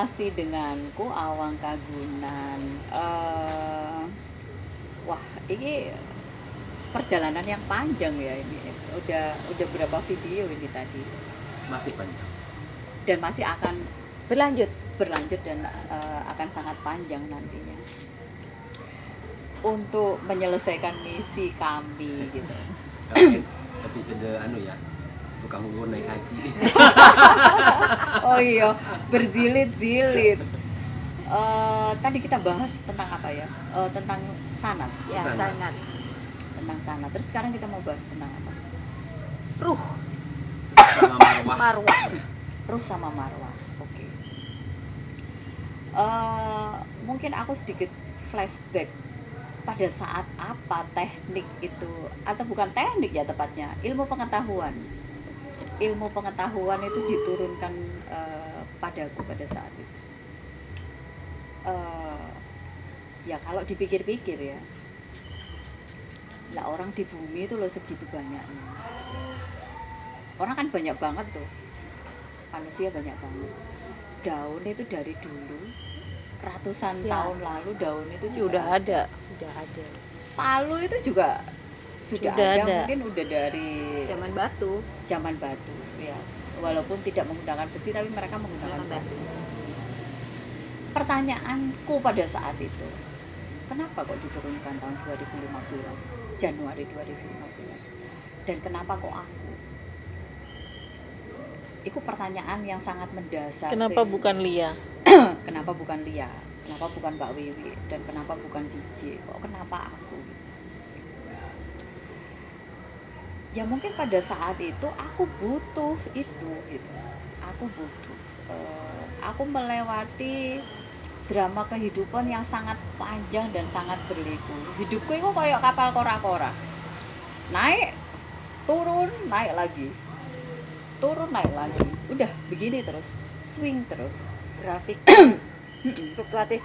masih denganku Awang Kagunan. Wah, ini perjalanan yang panjang ya ini. Udah berapa video ini tadi? Masih panjang. Dan masih akan Berlanjut. dan akan sangat panjang nantinya. Untuk menyelesaikan misi kami gitu. Episode ya, tukang bubur naik haji. Oh iya, berjilid-jilid. Tadi kita bahas tentang apa ya? Tentang sanat. Ya, sangat. Tentang sanat. Terus sekarang kita mau bahas tentang apa? Ruh Sama marwah. marwah. Ruh sama marwah. Oke. Mungkin aku sedikit flashback pada saat apa teknik itu, atau bukan teknik ya tepatnya, ilmu pengetahuan itu diturunkan padaku pada saat itu. Ya kalau dipikir-pikir ya, lah orang di bumi itu loh segitu banyaknya. Orang kan banyak banget tuh, manusia banyak banget. Daun itu dari dulu ratusan tahun lalu daun itu juga Sudah ada. Palu itu juga sudah ada. Mungkin udah dari zaman batu ya, walaupun tidak menggunakan besi tapi mereka menggunakan batu. Pertanyaanku pada saat itu, kenapa kok diturunkan tahun 2015, Januari 2015, dan kenapa kok aku? Itu pertanyaan yang sangat mendasar. Kenapa bukan Lia? Kenapa bukan Lia? Kenapa bukan Mbak Wiwi? Dan kenapa bukan DJ? Kok kenapa aku? Ya mungkin pada saat itu aku butuh itu gitu. Aku melewati drama kehidupan yang sangat panjang dan sangat berliku. Hidupku itu kayak kapal kora-kora. Naik, turun, naik lagi. Turun, naik lagi. Udah begini terus, swing terus. Grafik fluktuatif.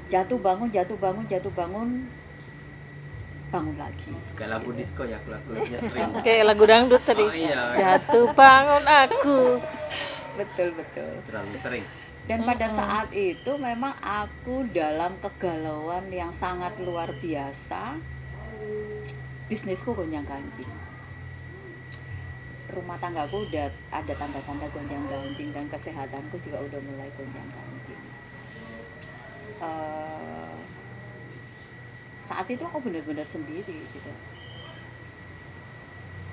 Jatuh bangun, bangun lagi. Kayak lagu disco ya, lagunya sering. Kayak lagu dangdut tadi. Oh iya. Jatuh bangun aku. Betul. Terlalu sering. Dan pada saat itu memang aku dalam kegalauan yang sangat luar biasa. Bisnisku gonjang-ganjing. Rumah tanggaku udah ada tanda-tanda gonjang-ganjing, dan kesehatanku juga udah mulai gonjang-ganjing. Saat itu aku benar-benar sendiri gitu.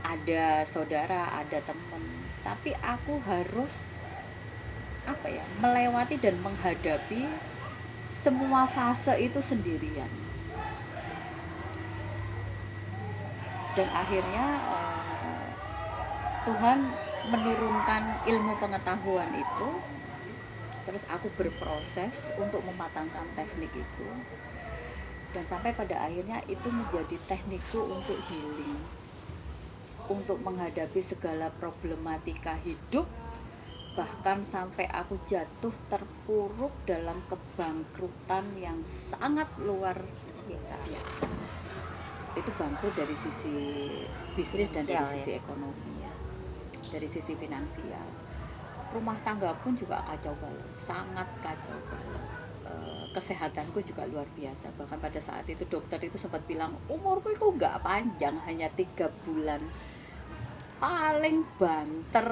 Ada saudara, ada teman, tapi aku harus melewati dan menghadapi semua fase itu sendirian. Dan akhirnya Tuhan menurunkan ilmu pengetahuan itu, terus aku berproses untuk mematangkan teknik itu, dan sampai pada akhirnya itu menjadi teknikku untuk healing, untuk menghadapi segala problematika hidup, bahkan sampai aku jatuh terpuruk dalam kebangkrutan yang sangat luar biasa. Itu bangkrut dari sisi bisnis dan dari sisi ekonomi ya, dari sisi finansial. Rumah tangga pun juga kacau balau, sangat kacau balau. Kesehatanku juga luar biasa. Bahkan pada saat itu dokter itu sempat bilang umurku itu nggak panjang, hanya 3 bulan. Paling banter,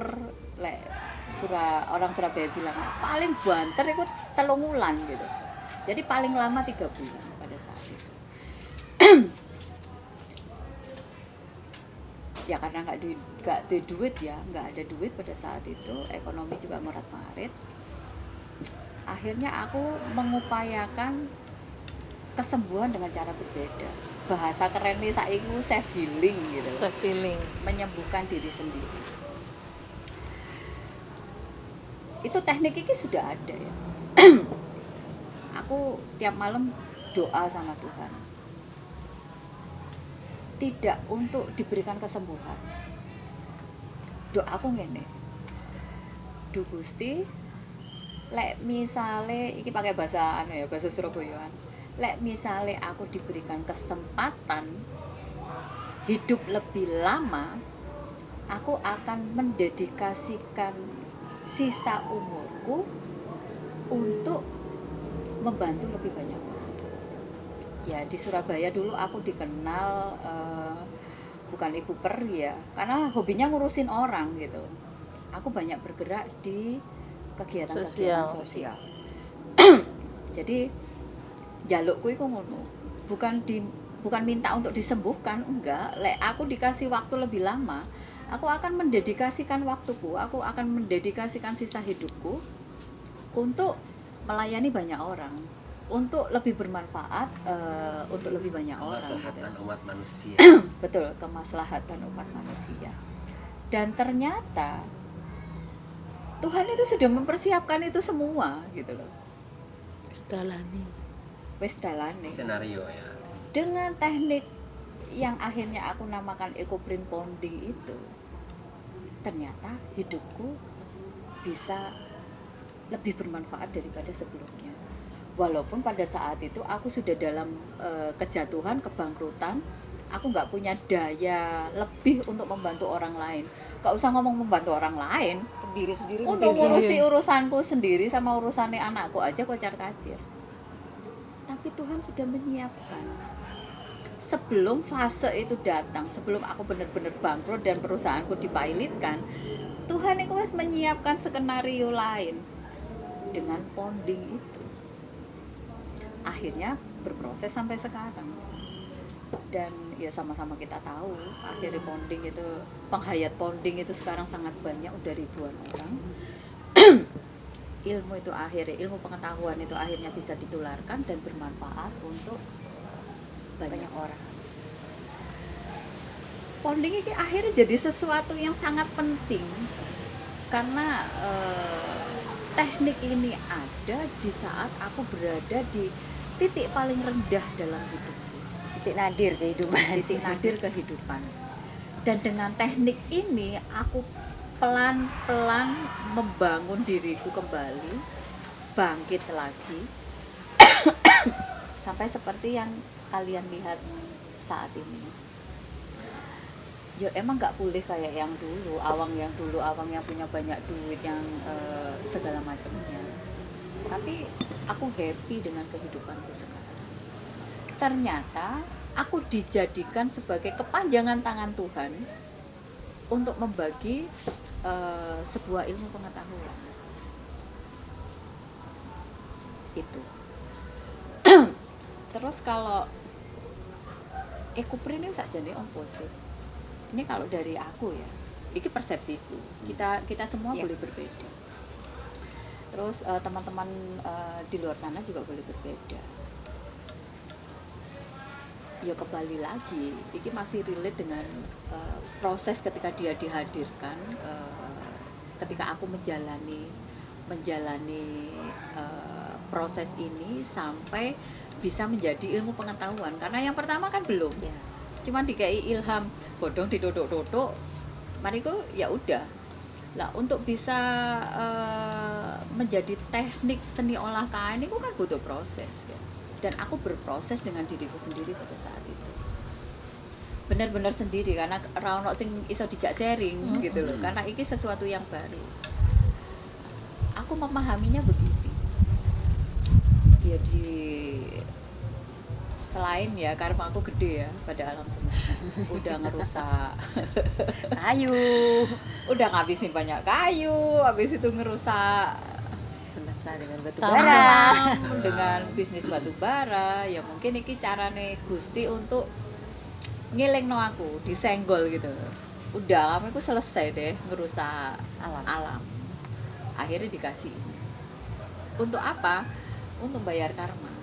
orang Surabaya bilang paling banter itu 3 bulan gitu. Jadi paling lama 3 bulan pada saat itu. Ya karena nggak ada duit ya, nggak ada duit pada saat itu, ekonomi juga morat-marit. Akhirnya aku mengupayakan kesembuhan dengan cara berbeda. Bahasa kerennya saiki self healing gitu. Self healing. Menyembuhkan diri sendiri. Itu teknik ini sudah ada ya. Aku tiap malam doa sama Tuhan. Tidak untuk diberikan kesembuhan. Doaku ngene. Duh Gusti, lek misale iki pakai bahasa bahasa Surabayaan. Lek misale aku diberikan kesempatan hidup lebih lama, aku akan mendedikasikan sisa umurku untuk membantu lebih banyak orang. Ya di Surabaya dulu aku dikenal bukan ibu peri ya, karena hobinya ngurusin orang gitu. Aku banyak bergerak di kegiatan-kegiatan sosial. Jadi jalukku itu ngono, bukan minta untuk disembuhkan, enggak. Lek aku dikasih waktu lebih lama, aku akan mendedikasikan waktuku, aku akan mendedikasikan sisa hidupku untuk melayani banyak orang, untuk lebih bermanfaat untuk lebih banyak orang. Kemaslahatan Gitu. umat manusia. Betul, kemaslahatan umat manusia. Dan ternyata Tuhan itu sudah mempersiapkan itu semua gitu loh. Dalani. Wis dalane. Senario ya. Dengan teknik yang akhirnya aku namakan ecoprint bonding itu, ternyata hidupku bisa lebih bermanfaat daripada sebelumnya. Walaupun pada saat itu aku sudah dalam kejatuhan, kebangkrutan, aku nggak punya daya lebih untuk membantu orang lain. Gak usah ngomong membantu orang lain, Diri sendiri untuk mungkin. ngurusi urusanku sendiri sama urusannya anakku aja kocar-kacir. Tapi Tuhan sudah menyiapkan. Sebelum fase itu datang, sebelum aku benar-benar bangkrut dan perusahaanku dipilotkan, Tuhan itu menyiapkan skenario lain dengan bonding itu. Akhirnya berproses sampai sekarang. Dan ya sama-sama kita tahu, akhirnya bonding itu, penghayat bonding itu sekarang sangat banyak, udah ribuan orang. Ilmu pengetahuan itu akhirnya bisa ditularkan dan bermanfaat untuk banyak orang. Bonding ini akhirnya jadi sesuatu yang sangat penting karena teknik ini ada di saat aku berada di titik paling rendah dalam hidupku, Titik nadir kehidupan. titik nadir kehidupan. Dan dengan teknik ini aku pelan-pelan membangun diriku kembali, bangkit lagi sampai seperti yang kalian lihat saat ini. Ya emang nggak boleh kayak yang dulu, awang yang punya banyak duit, yang segala macamnya. Tapi aku happy dengan kehidupanku sekarang. Ternyata aku dijadikan sebagai kepanjangan tangan Tuhan untuk membagi sebuah ilmu pengetahuan. Itu. Terus kalau ecoprint itu sakjane ompo sih. Ini kalau dari aku ya, ini persepsiku. Kita semua Ya. boleh berbeda. Terus teman-teman di luar sana juga boleh berbeda. Ya kembali lagi, ini masih relate dengan proses ketika dia dihadirkan, ketika aku menjalani proses ini sampai bisa menjadi ilmu pengetahuan. Karena yang pertama kan belum. Ya. Cuman dikai ilham godong didodok-dodok, mariku ya udah lah. Untuk bisa menjadi teknik seni olah kain itu kan butuh proses ya. Dan aku berproses dengan diriku sendiri pada saat itu, benar-benar sendiri, karena ra ono sing iso dijak sharing gitu loh, karena ini sesuatu yang baru. Aku memahaminya begini ya, selain ya karma aku gede ya pada alam semesta, udah ngerusak Kayu. udah ngabisin banyak kayu, habis itu ngerusak Semesta dengan batu Sama. bara. alam dengan bisnis batu bara. Ya mungkin iki carane Gusti untuk ngelingno aku, disenggol gitu. Udah kamu itu selesai deh ngerusak alam. Akhirnya dikasih ini. Untuk apa? Untuk bayar karma.